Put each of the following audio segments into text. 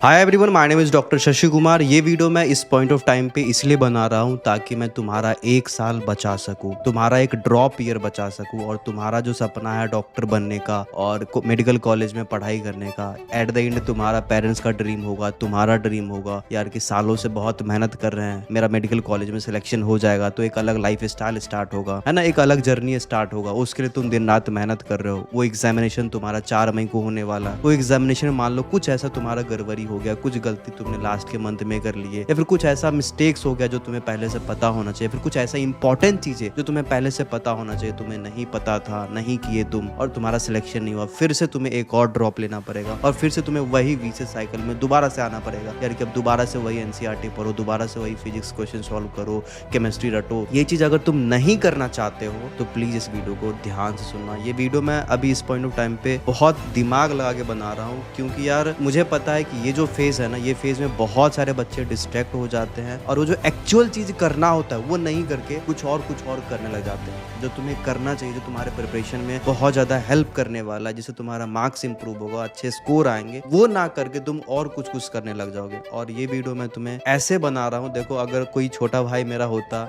Hi everyone, my name is doctor Shashi Kumar. ये video मैं इस पॉइंट ऑफ टाइम पे इसलिए बना रहा हूँ ताकि मैं तुम्हारा 1 साल बचा सकूँ, तुम्हारा एक ड्रॉप ईयर बचा सकूँ और तुम्हारा जो सपना है डॉक्टर बनने का और मेडिकल कॉलेज में पढ़ाई करने का, एट द एंड तुम्हारा पेरेंट्स का ड्रीम होगा, तुम्हारा ड्रीम होगा यार कि सालों से बहुत मेहनत कर रहे हैं, मेरा मेडिकल कॉलेज में सिलेक्शन हो जाएगा तो एक अलग लाइफ स्टाइल स्टार्ट होगा, है ना, एक अलग जर्नी स्टार्ट होगा। उसके लिए तुम दिन रात मेहनत कर रहे हो। वो एग्जामिनेशन तुम्हारा 4 मई को होने वाला है। वो एग्जामिनेशन मान लो कुछ ऐसा तुम्हारा गड़बड़ी हो गया, कुछ गलती तुमने लास्ट के मंथ में कर ली है, या फिर कुछ ऐसा मिस्टेक्स हो गया जो तुम्हें पहले से पता होना चाहिए, फिर कुछ ऐसा इंपॉर्टेंट चीजें जो तुम्हें पहले से पता होना चाहिए तुम्हें नहीं पता था, नहीं किए तुम, और तुम्हारा सिलेक्शन नहीं हुआ। फिर से तुम्हें एक और ड्रॉप लेना पड़ेगा और फिर से तुम्हें वही वीसे साइकिल में दोबारा से आना पड़ेगा यार कि अब दोबारा से वही एनसीईआरटी पढ़ो, दोबारा से वही फिजिक्स क्वेश्चन सॉल्व करो, केमिस्ट्री रटो। ये चीज अगर तुम नहीं करना चाहते हो तो प्लीज इस वीडियो को ध्यान से सुनना। ये वीडियो मैं अभी इस पॉइंट ऑफ टाइम पे बहुत दिमाग लगा के बना रहा हूँ क्योंकि यार मुझे पता है कि ये जो फेज है ना, ये फेज में बहुत सारे बच्चे डिस्ट्रैक्ट हो जाते हैं और वो जो एक्चुअल चीज करना होता है वो नहीं करके कुछ और करने लग जाते हैं। जो तुम्हें करना चाहिए, जो तुम्हारे प्रिपरेशन में बहुत ज्यादा हेल्प करने वाला है, जिससे तुम्हारा मार्क्स इंप्रूव होगा, अच्छे स्कोर आएंगे, वो ना करके तुम और कुछ करने लग जाओगे। और ये वीडियो मैं तुम्हें ऐसे बना रहा हूँ, देखो अगर कोई छोटा भाई मेरा होता,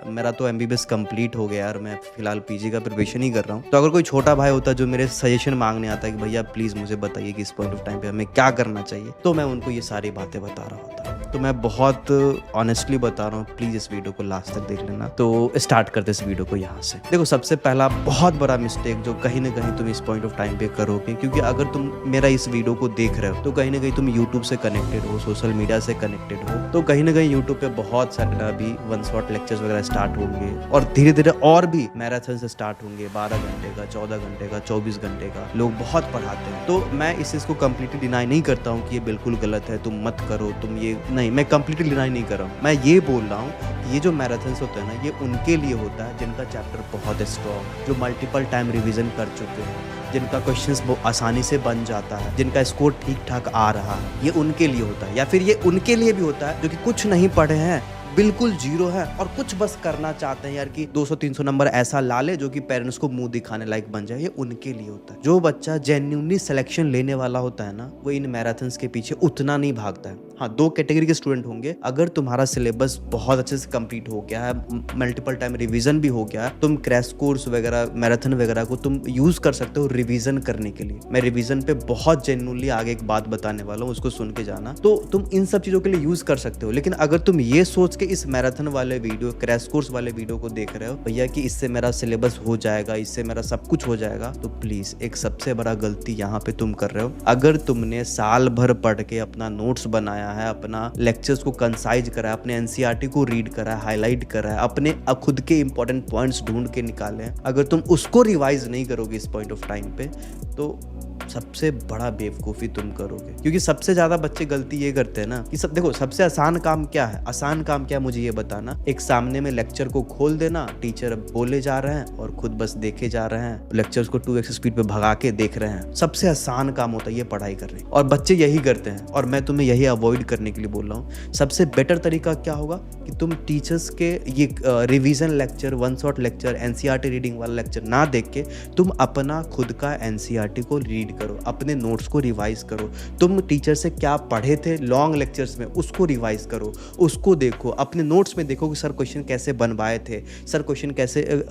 मेरा तो एमबीबीएस कंप्लीट हो गया यार, मैं फिलहाल पीजी का प्रिपरेशन ही कर रहा हूँ। तो अगर कोई छोटा भाई होता जो मेरे सजेशन मांगने आता है कि भैया प्लीज मुझे बताइए कि इस पॉइंट ऑफ टाइम पे हमें क्या करना चाहिए, तो मैं उनको ये सारी बातें बता रहा होता। तो मैं बहुत ऑनेस्टली बता रहा हूँ, प्लीज इस वीडियो को लास्ट तक देख लेना। तो स्टार्ट करते इस वीडियो को यहाँ से। देखो सबसे पहला बहुत बड़ा मिस्टेक जो कहीं ना कहीं तुम इस पॉइंट ऑफ टाइम पे करोगे, क्योंकि अगर तुम मेरा इस वीडियो को देख रहे हो तो कहीं ना कहीं तुम यूट्यूब से कनेक्टेड हो, सोशल मीडिया से कनेक्टेड हो, तो कहीं ना कहीं यूट्यूब पे बहुत सारे अभी वन शॉट लेक्चर्स वगैरह स्टार्ट होंगे और धीरे धीरे और भी मैराथन से स्टार्ट होंगे, 12 घंटे का, 14 घंटे का, 24 घंटे का, लोग बहुत पढ़ाते हैं। तो मैं इस चीज को कम्प्लीटली डिनाई नहीं करता हूँ कि ये बिल्कुल गलत है, तुम मत करो, तुम ये नहीं, मैं कम्प्लीटली डिनाई नहीं कर रहा हूँ। मैं ये बोल रहा हूँ कि ये जो मैराथन्स होते हैं ना, ये उनके लिए होता है जिनका चैप्टर बहुत स्ट्रॉन्ग, जो मल्टीपल टाइम रिविजन कर चुके हैं, जिनका क्वेश्चंस आसानी से बन जाता है, जिनका स्कोर ठीक ठाक आ रहा है, ये उनके लिए होता है। या फिर ये उनके लिए भी होता है जो कि कुछ नहीं पढ़े हैं, बिल्कुल जीरो है और कुछ बस करना चाहते हैं यार कि 200-300 नंबर ऐसा ला ले जो कि पेरेंट्स को मुंह दिखाने लायक बन जाए। ये उनके लिए होता है। जो बच्चा जेन्युइनली सिलेक्शन लेने वाला होता है ना, वो इन मैराथन्स के पीछे उतना नहीं भागता है। हाँ, 2 कैटेगरी के स्टूडेंट होंगे। अगर तुम्हारा सिलेबस बहुत अच्छे से कंप्लीट हो गया है, मल्टीपल टाइम रिवीजन भी हो गया है, तुम क्रैश कोर्स वगैरह, मैराथन वगैरह को तुम यूज कर सकते हो रिवीजन करने के लिए। मैं रिवीजन पे बहुत जेन्युइनली आगे एक बात बताने वाला हूँ, उसको सुन के जाना। तो तुम इन सब चीजों के लिए यूज कर सकते हो। लेकिन अगर तुम ये सोच इस मैराथन वाले वीडियो, क्रैश कोर्स वाले वीडियो को देख रहे हो भैया कि इससे मेरा सिलेबस हो जाएगा, इससे मेरा सब कुछ हो जाएगा, तो प्लीज एक सबसे बड़ा गलती यहाँ पे तुम कर रहे हो। अगर तुमने साल भर पढ़ के अपना नोट्स बनाया है, अपना लेक्चर्स को कंसाइज करा है, अपने एनसीईआरटी को रीड करा है, हाईलाइट करा है, अपने खुद के इंपॉर्टेंट पॉइंट्स ढूंढ के निकाले हैं, अगर तुम उसको रिवाइज नहीं करोगे इस पॉइंट ऑफ टाइम पे, तो सबसे बड़ा बेवकूफ़ी तुम करोगे। क्योंकि सबसे ज्यादा बच्चे गलती ये करते हैं ना कि सब, देखो सबसे आसान काम क्या है, आसान काम क्या है मुझे ये बताना। एक सामने में लेक्चर को खोल देना, टीचर बोले जा रहे हैं और खुद बस देखे जा रहे हैं, लेक्चर्स को 2x स्पीड पे भगा के देख रहे हैं। सबसे आसान काम होता है ये पढ़ाई करने, और बच्चे यही करते हैं और मैं तुम्हें यही अवॉइड करने के लिए बोल रहा हूँ। सबसे बेटर तरीका क्या होगा कि तुम टीचर्स के ये revision lecture, one shot lecture, NCERT reading वाला लेक्चर ना देख के तुम अपना खुद का एनसीईआरटी को रीड करो, अपने नोट्स को रिवाइज करो। तुम टीचर से क्या पढ़े थे लॉन्ग लेक्चर्स में, उसको रिवाइज करो, उसको देखो, अपने नोट्स में देखो कि सर क्वेश्चन कैसे बनवाए थे, सर क्वेश्चन कैसे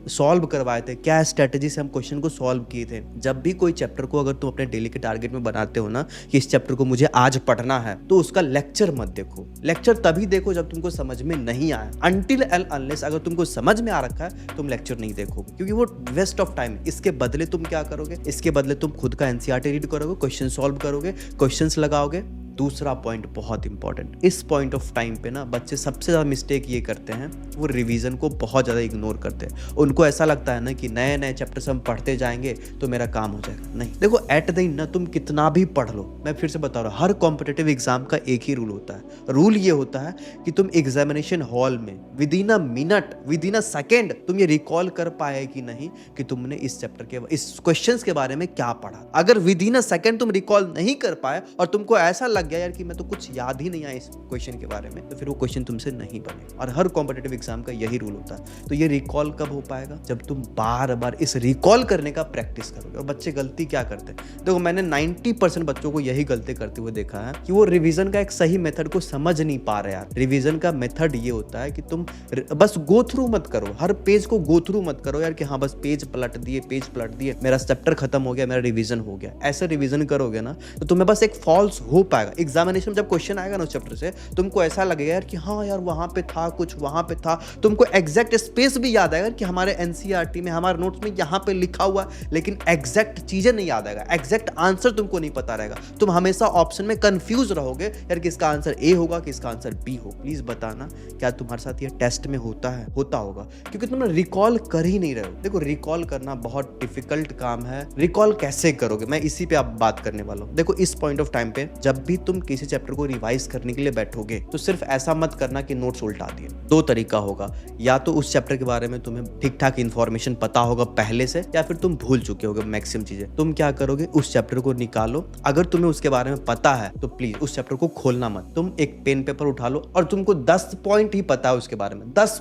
सॉल्व करवाए थे, क्या स्ट्रेटजी से हम क्वेश्चन को सॉल्व किए थे। जब भी कोई चैप्टर को अगर तुम अपने डेली के टारगेट में बनाते हो ना कि इस चैप्टर को मुझे आज पढ़ना है, तो उसका लेक्चर मत देखो। लेक्चर तभी देखो जब तुमको समझ में नहीं आया। अनटिल एंड अनलेस अगर तुमको समझ में आ रखा है तुम लेक्चर नहीं देखोगे, क्योंकि वो वेस्ट ऑफ टाइम। इसके बदले तुम क्या करोगे, इसके बदले तुम खुद का एनसीईआरटी रीड करोगे, क्वेश्चन सॉल्व करोगे, क्वेश्चंस लगाओगे। दूसरा पॉइंट बहुत इंपॉर्टेंट, इस पॉइंट ऑफ टाइम पे ना बच्चे सबसे ज्यादा मिस्टेक ये करते हैं, वो रिवीजन को बहुत ज्यादा इग्नोर करते हैं। उनको ऐसा लगता है ना कि नए नए चैप्टर्स हम पढ़ते जाएंगे तो मेरा काम हो जाएगा। नहीं, देखो एट द एंड ना तुम कितना भी पढ़ लो, मैं फिर से बता रहा हूँ, हर कॉम्पिटिटिव एग्जाम का एक ही रूल होता है। रूल ये होता है कि तुम एग्जामिनेशन हॉल में with in a minute, with in a second तुम ये रिकॉल कर पाए कि नहीं कि तुमने इस चैप्टर के, इस क्वेश्चंस के बारे में क्या पढ़ा। अगर विद इन अ सेकेंड तुम रिकॉल नहीं कर पाए और तुमको ऐसा लग लग गया यार कि मैं तो कुछ याद ही नहीं आया इस क्वेश्चन के बारे में, तो फिर वो क्वेश्चन तुमसे नहीं बने। और हर कॉम्पिटिटिव एग्जाम का यही रूल होता है। तो ये रिकॉल कब हो पाएगा? जब तुम बार बार इस रिकॉल करने का प्रैक्टिस करोगे। और बच्चे गलती क्या करते हैं, देखो मैंने 90% बच्चों को यही गलती करते हुए देखा है कि वो रिवीजन का एक सही मेथड को समझ नहीं पा रहे यार। रिवीजन का मेथड ये होता है कि तुम बस गो थ्रू मत करो, हर पेज को गो थ्रू मत करो यार कि हाँ बस पेज पलट दिए, मेरा चैप्टर खत्म हो गया, मेरा रिवीजन हो गया। ऐसा रिवीजन करोगे ना तो तुम्हें बस एक फॉल्स होप आएगा। एग्जामिनेशन में जब क्वेश्चन आएगा ना उस चैप्टर से, तुमको ऐसा लगेगा यार कि हाँ यार वहां पे था कुछ, वहां पे था, तुमको एग्जैक्ट स्पेस भी याद आएगा कि हमारे एनसीईआरटी में, हमारे नोट्स में यहाँ पे लिखा हुआ, लेकिन एग्जैक्ट चीजें नहीं याद आएगा, एग्जैक्ट आंसर तुमको नहीं पता रहेगा। तुम हमेशा ऑप्शन में कंफ्यूज रहोगे यार कि इसका आंसर ए होगा कि इसका आंसर बी हो। प्लीज बताना क्या तुम्हारे साथ ये टेस्ट में होता है? होता होगा, क्योंकि तुम रिकॉल कर ही नहीं रहे हो। देखो रिकॉल करना बहुत डिफिकल्ट काम है। रिकॉल कैसे करोगे, मैं इसी पे आप बात करने वाला हूँ। देखो इस पॉइंट ऑफ टाइम पे जब भी तुम किसी चैप्टर को रिवाइज करने के लिए बैठोगे तो सिर्फ ऐसा मत करना कि नोट्स उल्टा दिए। दो तरीका होगा, या तो उस चैप्टर के बारे में तुम्हें ठीक ठाक इन्फॉर्मेशन पता होगा पहले से, या फिर तुम भूल चुके होगे मैक्सिमम चीजें। तुम क्या करोगे, उस चैप्टर को निकालो। अगर तुम्हें उसके बारे में पता है तो प्लीज उस चैप्टर को खोलना मत। तुम एक पेन पेपर उठा लो और तुमको 10 पॉइंट ही पता है उसके बारे में, 10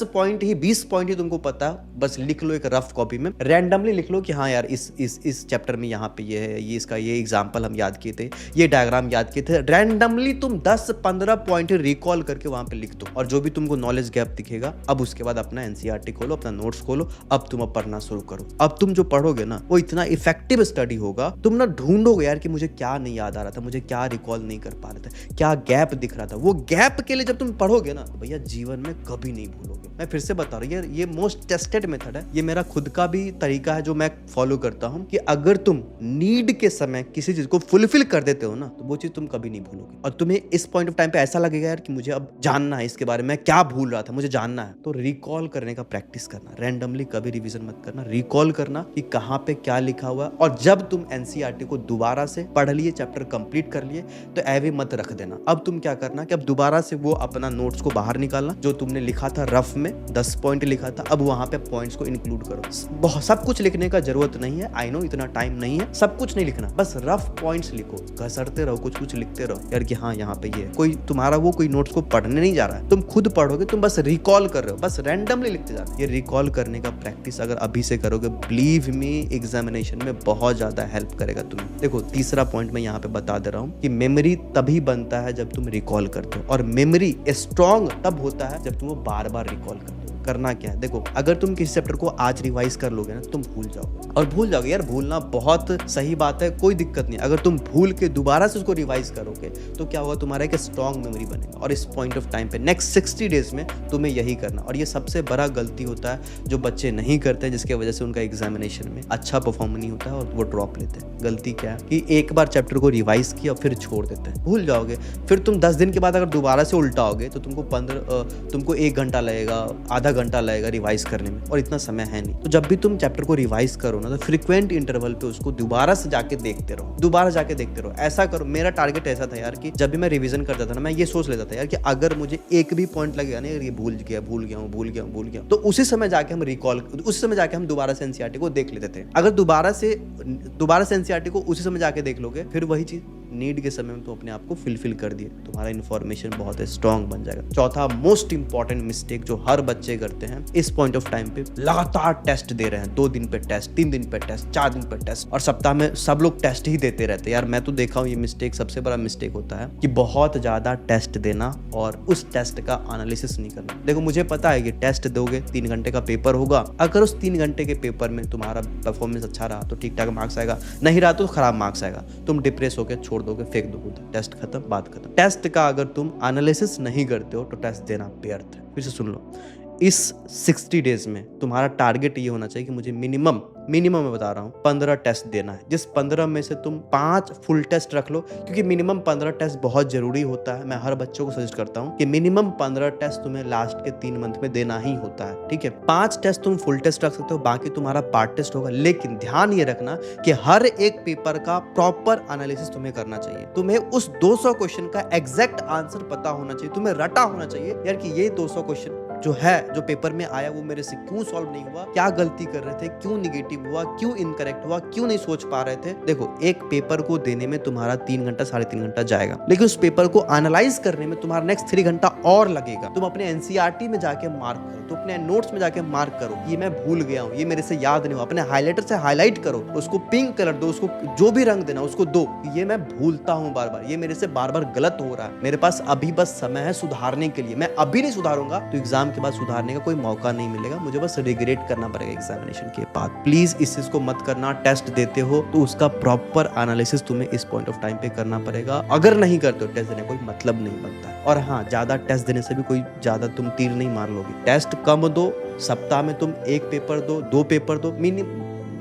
पॉइंट ही 20 पॉइंट ही तुमको पता है, बस लिख लो एक रफ कॉपी में, रैंडमली लिख लो कि हाँ यार इस चैप्टर में यहाँ पे ये है, ये इसका ये एग्जाम्पल हम याद किए थे, ये डायग्राम याद किए थे। रैंडमली तुम 10-15 पॉइंट रिकॉल करके वहां पे लिख दो, और जो भी तुमको नॉलेज गैप दिखेगा, अब उसके बाद अपना एनसीईआरटी खोलो, अपना नोट्स खोलो, अब तुम पढ़ना शुरू करो। अब तुम जो पढ़ोगे ना वो इतना इफेक्टिव स्टडी होगा। तुम ना ढूंढोगे यार कि मुझे क्या नहीं याद आ रहा था, मुझे क्या रिकॉल नहीं कर पा रहे थे, क्या गैप दिख रहा था। वो गैप के लिए जब तुम पढ़ोगे ना तो भैया जीवन में कभी नहीं भूलोगे। मैं फिर से बता रहा हूँ, ये मोस्ट टेस्टेड मेथड है। ये मेरा खुद का भी तरीका है जो मैं फॉलो करता हूँ कि अगर तुम नीड के समय किसी चीज को फुलफिल कर देते हो ना तो वो चीज तुम कभी नहीं भूलोगे। और तुम्हें इस पॉइंट ऑफ टाइम पे ऐसा लगेगा यार कि मुझे अब जानना है इसके बारे में, क्या भूल रहा था, मुझे जानना है, तो रिकॉल करने का प्रैक्टिस करना। रैंडमली कभी रिवीजन मत करना, रिकॉल करना कि कहाँ पे क्या लिखा हुआ है। और जब तुम एनसीईआरटी को दोबारा से पढ़ लिए, चैप्टर कंप्लीट कर लिए, तो ऐवे मत रख देना। अब तुम क्या करना कि अब दोबारा से वो अपना नोट्स को बाहर निकालना, जो तुमने लिखा था रफ में 10 पॉइंट लिखा था, अब वहां पे पॉइंट्स को इंक्लूड करो। बहुत सब कुछ लिखने का जरूरत नहीं है, आई नो इतना टाइम नहीं है, सब कुछ नहीं लिखना, बस रफ पॉइंट्स लिखो, घसरते रहो, कुछ कुछ लिखते रहो यार कि हाँ यहाँ पे ये है। कोई तुम्हारा वो कोई नोट्स को पढ़ने नहीं जा रहा है, तुम खुद पढ़ोगे, तुम बस रिकॉल कर रहे हो, बस रैंडमली लिखते जा रहे हो। ये रिकॉल करने का प्रैक्टिस अगर अभी से करोगे, बिलीव मी एग्जामिनेशन में बहुत ज्यादा हेल्प करेगा तुम्हें। देखो तीसरा पॉइंट मैं यहाँ पे बता दे रहा हूँ कि मेमोरी तभी बनता है जब तुम रिकॉल करते हो, और मेमोरी स्ट्रॉन्ग तब होता है जब तुम वो बार बार रिकॉल करते हो। करना क्या है, देखो अगर तुम किसी चैप्टर को आज रिवाइज कर लोगे ना तुम भूल जाओगे, और भूल जाओगे यार, भूलना बहुत सही बात है, कोई दिक्कत नहीं। अगर तुम भूल के दोबारा से उसको रिवाइज करोगे तो क्या होगा, तुम्हारा एक स्ट्रॉन्ग मेमोरी बनेगा। और इस पॉइंट ऑफ टाइम पे नेक्स्ट 60 डेज में तुम्हें यही करना। और ये सबसे बड़ा गलती होता है जो बच्चे नहीं करते, जिसके वजह से उनका एग्जामिनेशन में अच्छा परफॉर्म नहीं होता है और वो ड्रॉप लेते हैं। गलती क्या है कि एक बार चैप्टर को रिवाइज किया फिर छोड़ देते हैं, भूल जाओगे। फिर तुम 10 दिन के बाद अगर दोबारा से उल्टाओगे तो तुमको 1 घंटा लगेगा, आधा घंटा लगेगा रिवाइज करने में, और इतना समय है नहीं। तो जब भी तुम चैप्टर को रिवाइज करो ना तो फ्रीक्वेंट इंटरवल पे उसको दोबारा से जाके देखते रहो, ऐसा करो। मेरा टारगेट ऐसा था यार कि जब भी मैं रिवीजन करता था ना, मैं ये सोच लेता था यार कि अगर मुझे एक भी पॉइंट लगेगा ना, ये भूल गया, तो उसी समय जाके हम दोबारा से एनसीईआरटी को देख लेते थे। अगर दोबारा से एनसीईआरटी को उसी समय जाके देख लोगे, फिर वही चीज नीड के समय में तो अपने आप को फिलफिल कर दिए, तुम्हारा इन्फॉर्मेशन बहुत स्ट्रॉन्ग बन जाएगा। चौथा मोस्ट इंपॉर्टेंट मिस्टेक जो हर बच्चे करते हैं, इस पॉइंट ऑफ टाइम पे लगातार टेस्ट दे रहे हैं, 2 दिन पे टेस्ट, 3 दिन पे टेस्ट, 4 दिन पे टेस्ट, और सप्ताह में सब लोग टेस्ट ही देते रहते हैं। यार मैं तो देखा हूँ ये मिस्टेक, सबसे बड़ा मिस्टेक होता है कि बहुत ज्यादा टेस्ट देना और उस टेस्ट का एनालिसिस नहीं करना। देखो मुझे पता है कि टेस्ट दोगे, 3 घंटे का पेपर होगा, अगर उस 3 घंटे के पेपर में तुम्हारा परफॉर्मेंस अच्छा रहा तो ठीक ठाक मार्क्स आएगा, नहीं रहा तो खराब मार्क्स आएगा, तुम डिप्रेस होकर छोड़ दोगे, फेंक दोगे, टेस्ट खत्म, बात खत्म। टेस्ट का अगर तुम एनालिसिस नहीं करते हो तो टेस्ट देना व्यर्थ है। फिर से सुन लो, इस 60 डेज में तुम्हारा टारगेट ये होना चाहिए कि मुझे मिनिमम मैं बता रहा हूँ 15 टेस्ट देना है, जिस 15 में से तुम 5 फुल टेस्ट रख लो, क्योंकि मिनिमम 15 टेस्ट बहुत जरूरी होता है। मैं हर बच्चों को सजेस्ट करता हूँ कि मिनिमम 15 टेस्ट तुम्हें लास्ट के 3 मंथ में देना ही होता है, ठीक है। 5 टेस्ट तुम फुल टेस्ट रख सकते हो, बाकी तुम्हारा पार्ट टेस्ट होगा, लेकिन ध्यान ये रखना कि हर एक पेपर का प्रॉपर एनालिसिस तुम्हें करना चाहिए। तुम्हें उस 200 क्वेश्चन का एग्जैक्ट आंसर पता होना चाहिए, तुम्हें रटा होना चाहिए यार कि ये 200 क्वेश्चन जो है, जो पेपर में आया वो मेरे से क्यों सॉल्व नहीं हुआ, क्या गलती कर रहे थे, क्यों निगेटिव हुआ, क्यों इनकरेक्ट हुआ, क्यों नहीं सोच पा रहे थे। देखो, एक पेपर को देने में तुम्हारा 3 घंटा 3.5 घंटा जाएगा, लेकिन उस पेपर को एनालाइज करने में तुम्हारा नेक्स्ट 3 घंटा और लगेगा। तुम अपने एनसीईआरटी में जाके मार्क करो, तो अपने नोट्स में जाके मार्क करो, ये मैं भूल गया हूँ, ये मेरे से याद नहीं हुआ। अपने हाइलाइटर से हाईलाइट करो, उसको पिंक कलर दो, उसको जो भी रंग देना उसको दो, ये मैं भूलता हूँ बार बार, ये मेरे से बार बार गलत हो रहा है, मेरे पास अभी बस समय है सुधारने के लिए। मैं अभी नहीं सुधारूंगा तो एग्जाम के बाद सुधारने का कोई मौका नहीं मिलेगा, मुझे बस रिग्रेट करना पड़ेगा एग्जामिनेशन के बाद। प्लीज इस चीज को मत करना। टेस्ट देते हो तो उसका प्रॉपर एनालिसिस तुम्हें इस पॉइंट ऑफ टाइम पे करना पड़ेगा। अगर नहीं करते हो टेस्ट देने कोई मतलब नहीं बनता है। और हाँ, ज्यादा टेस्ट देने से भी कोई ज्यादा तुम तीर नहीं मार लोगे। टेस्ट कम दो, सप्ताह में तुम 1 पेपर दो, 2 पेपर दो,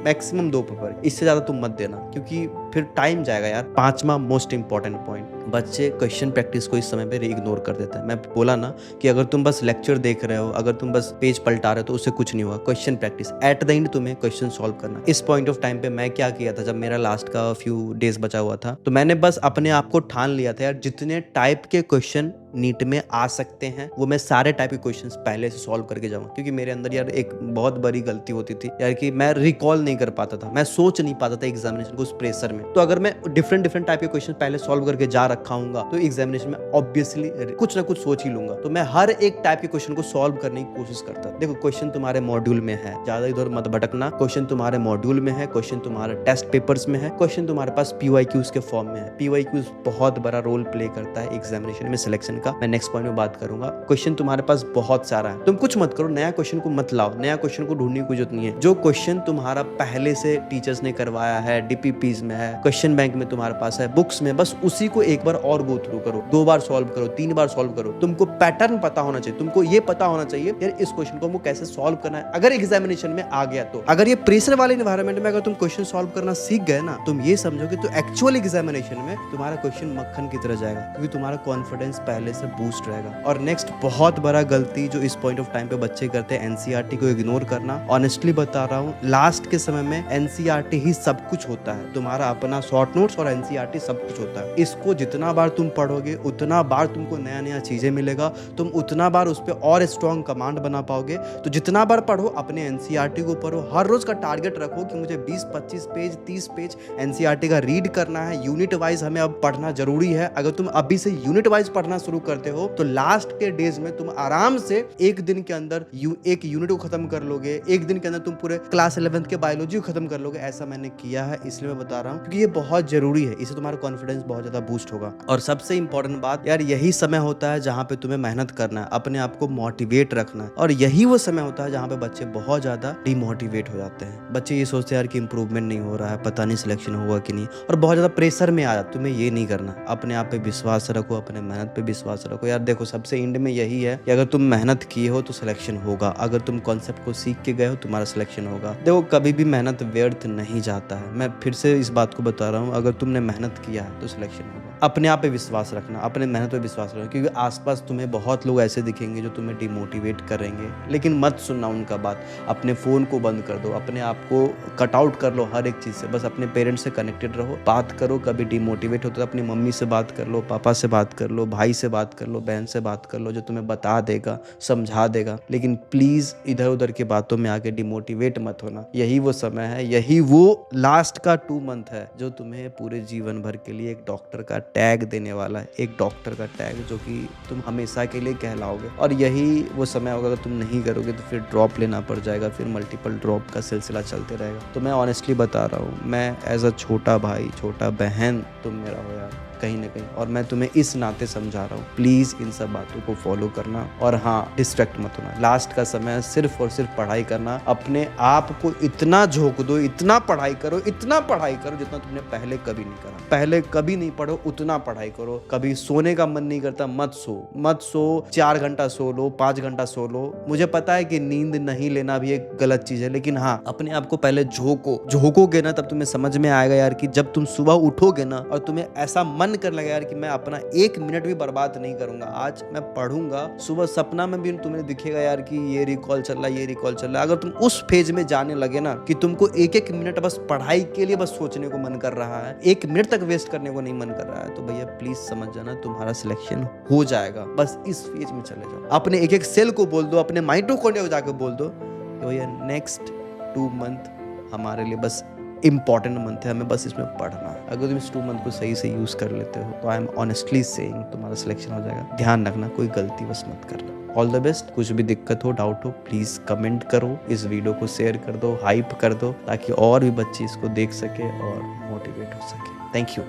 मैक्सिमम 2 पेपर, इससे ज्यादा तुम मत देना, क्योंकि फिर टाइम जाएगा यार। 5वां मोस्ट इंपॉर्टेंट पॉइंट, बच्चे क्वेश्चन प्रैक्टिस को इस समय पे इग्नोर कर देते हैं। मैं बोला ना कि अगर तुम बस लेक्चर देख रहे हो, अगर तुम बस पेज पलटा रहे हो तो उससे कुछ नहीं हुआ। Question practice, at the end तुम्हें क्वेश्चन सॉल्व करना। इस पॉइंट ऑफ टाइम पे मैं क्या किया था, जब मेरा लास्ट का फ्यू डेज बचा हुआ था, तो मैंने बस अपने आप को ठान लिया था यार, जितने टाइप के क्वेश्चन नीट में आ सकते हैं वो मैं सारे टाइप के क्वेश्चंस पहले से सॉल्व करके जाऊंगा। क्योंकि मेरे अंदर यार एक बहुत बड़ी गलती होती थी यार, कि मैं रिकॉल नहीं कर पाता था, मैं सोच नहीं पाता था एग्जामिनेशन को उस प्रेशर में। तो अगर मैं डिफरेंट टाइप के क्वेश्चन पहले सॉल्व करके जा रखा हूंगा तो एग्जामिनेशन में ऑब्वियसली कुछ ना कुछ सोच ही लूंगा। तो मैं हर एक टाइप के क्वेश्चन को सॉल्व करने की कोशिश करता। देखो, क्वेश्चन तुम्हारे मॉड्यूल में है, ज्यादा इधर मत भटकना। क्वेश्चन तुम्हारे मॉड्यूल में है, क्वेश्चन तुम्हारे टेस्ट पेपर्स में है, क्वेश्चन तुम्हारे पास पीवाईक्यूज के फॉर्म में है। पीवाईक्यूज बहुत बड़ा रोल प्ले करता है एग्जामिनेशन में सिलेक्शन का। मैं नेक्स्ट पॉइंट में बात करूंगा। क्वेश्चन तुम्हारे पास बहुत सारा है, तुम कुछ मत करो, नया क्वेश्चन को मत लाओ, नया क्वेश्चन को ढूंढने की जरूरत नहीं है। जो क्वेश्चन तुम्हारा पहले से टीचर्स ने करवाया है, डीपीपीज में है, क्वेश्चन बैंक में तुम्हारे पास है, बुक्स में, बस उसी को एक बार और गो थ्रू करो, 2 बार सॉल्व करो, 3 बार सॉल्व करो। तुमको पैटर्न पता होना चाहिए, तुमको ये पता होना चाहिए यार इस क्वेश्चन को हमको कैसे सॉल्व करना है। अगर एग्जामिनेशन में आ गया तो, अगर ये प्रेशर वाले एनवायरनमेंट में अगर तुम क्वेश्चन सॉल्व करना सीख गए ना, तुम ये समझोगे तो एक्चुअल एग्जामिनेशन में तुम्हारा क्वेश्चन मक्खन की तरह जाएगा, क्योंकि तुम्हारा कॉन्फिडेंस पहले से बूस्ट रहेगा। और नेक्स्ट बहुत बड़ा गलती जो इस पॉइंट ऑफ टाइम पे बच्चे करते हैं, एनसीईआरटी को इग्नोर करना। ऑनेस्टली बता रहा हूँ, लास्ट के समय में एनसीईआरटी ही सब कुछ होता है, तुम्हारा अपना शॉर्ट नोट्स और एनसीईआरटी सब कुछ होता है। इसको जितना बार तुम पढ़ोगे उतना बार तुमको नया नया चीजें मिलेगा, तुम उतना बार उस पर और स्ट्रॉन्ग कमांड बना पाओगे। तो जितना बार पढ़ो, अपने एनसीईआरटी को पढ़ो, हर रोज का टारगेट रखो कि मुझे 20-25 पेज 30 पेज एनसीईआरटी का रीड करना है। यूनिट वाइज हमें अब पढ़ना जरूरी है। अगर तुम अभी से यूनिट वाइज पढ़ना शुरू करते हो तो लास्ट के डेज में तुम आराम से एक दिन के अंदर एक यूनिट को खत्म कर लोगे, एक दिन के अंदर तुम पूरे क्लास 11th के बायोलॉजी को खत्म कर लोगे। ऐसा मैंने किया है, इसलिए मैं बता रहा हूँ, क्योंकि ये बहुत जरूरी है, इससे तुम्हारा कॉन्फिडेंस बहुत ज्यादा बूस्ट होगा। और सबसे इंपॉर्टेंट बात यार, यही समय होता है जहाँ पे तुम्हें मेहनत करना है, अपने आप को मोटिवेट रखना है। और यही वो समय होता है जहाँ पे बच्चे बहुत ज्यादा डिमोटिवेट हो जाते हैं। बच्चे ये सोचते हैं यार कि इंप्रूवमेंट नहीं हो रहा है, पता नहीं सिलेक्शन होगा कि नहीं, और बहुत ज्यादा प्रेशर में आ जाते। तुम्हें ये नहीं करना, अपने आप पे विश्वास रखो, अपने मेहनत पे विश्वास रखो। यार देखो, सबसे एंड में यही है कि अगर तुम मेहनत किए हो तो सिलेक्शन होगा, अगर तुम कॉन्सेप्ट को सीख के गए हो तुम्हारा सिलेक्शन होगा। देखो, कभी भी मेहनत व्यर्थ नहीं जाता है। मैं फिर से इस बात को बता रहा हूँ, अगर तुमने मेहनत किया है तो सिलेक्शन होगा। अपने आप पे विश्वास रखना, अपने मेहनत पे विश्वास रखना, क्योंकि आसपास तुम्हें बहुत लोग ऐसे दिखेंगे जो तुम्हें डिमोटिवेट करेंगे, लेकिन मत सुनना उनका बात। अपने फोन को बंद कर दो, अपने आप को कट आउट कर लो हर एक चीज से, बस अपने पेरेंट्स से कनेक्टेड रहो, बात करो। कभी डिमोटिवेट होता है अपनी मम्मी से बात कर लो, पापा से बात कर लो, भाई से बात कर लो, बहन से बात कर लो, जो तुम्हें बता देगा, समझा देगा। लेकिन प्लीज इधर उधर की बातों में आके डिमोटिवेट मत होना। यही वो समय है, यही वो लास्ट का 2 मंथ है जो तुम्हें पूरे जीवन भर के लिए एक डॉक्टर का टैग देने वाला है, एक डॉक्टर का टैग जो कि तुम हमेशा के लिए कहलाओगे। और यही वो समय होगा, अगर तुम नहीं करोगे तो फिर ड्रॉप लेना पड़ जाएगा, फिर मल्टीपल ड्रॉप का सिलसिला चलते रहेगा। तो मैं ऑनेस्टली बता रहा हूँ, मैं एज अ छोटा भाई, छोटा बहन तुम मेरा हो यार कहीं ना कहीं, और मैं तुम्हें इस नाते समझा रहा हूँ, प्लीज इन सब बातों को फॉलो करना। और हाँ, डिस्ट्रैक्ट मत होना। लास्ट का समय सिर्फ और सिर्फ पढ़ाई करना। अपने आप को इतना झोंक दो, इतना पढ़ाई करो, इतना पढ़ाई करो जितना तुमने पहले कभी नहीं करा। पहले कभी नहीं पढ़ो, उतना पढ़ाई करो। कभी सोने का मन नहीं करता, मत सो 4 घंटा सो लो, 5 घंटा सो लो। मुझे पता है कि नींद नहीं लेना भी एक गलत चीज है, लेकिन हाँ, अपने आप को पहले झोंकोगे ना, तब तुम्हें समझ में आएगा यार कि जब तुम सुबह उठोगे ना और तुम्हें ऐसा मन मन कर लगा यार कि मैं अपना 1 मिनट भी बर्बाद नहीं करूंगा, आज मैं पढ़ूंगा, सुबह सपना में भी तुम्हें दिखेगा यार कि ये रिकॉल चल रहा है, ये रिकॉल चल रहा है। अगर तुम उस फेज में जाने लगे ना कि तुमको 1-1 मिनट बस पढ़ाई के लिए बस सोचने को मन कर रहा है, 1 मिनट तक वेस्ट करने को नहीं मन कर रहा है, तो भैया प्लीज समझ जाना तुम्हारा सिलेक्शन हो जाएगा। बस इस फेज में चले जाओ, अपने एक सेल को बोल दो, अपने माइटोकॉन्ड्रिया को जाकर बोल दो कि भैया नेक्स्ट 2 मंथ हमारे लिए बस इंपॉर्टेंट मंथ है, हमें बस इसमें पढ़ना है। अगर तुम इस 2 मंथ को सही से यूज कर लेते हो तो आई एम ऑनेस्टली सेइंग तुम्हारा सिलेक्शन हो जाएगा। ध्यान रखना, कोई गलती बस मत करना। All the best. कुछ भी दिक्कत हो, डाउट हो, प्लीज कमेंट करो, इस वीडियो को शेयर कर दो, हाइप कर दो, ताकि और भी बच्चे इसको देख सके और मोटिवेट हो सके। Thank you.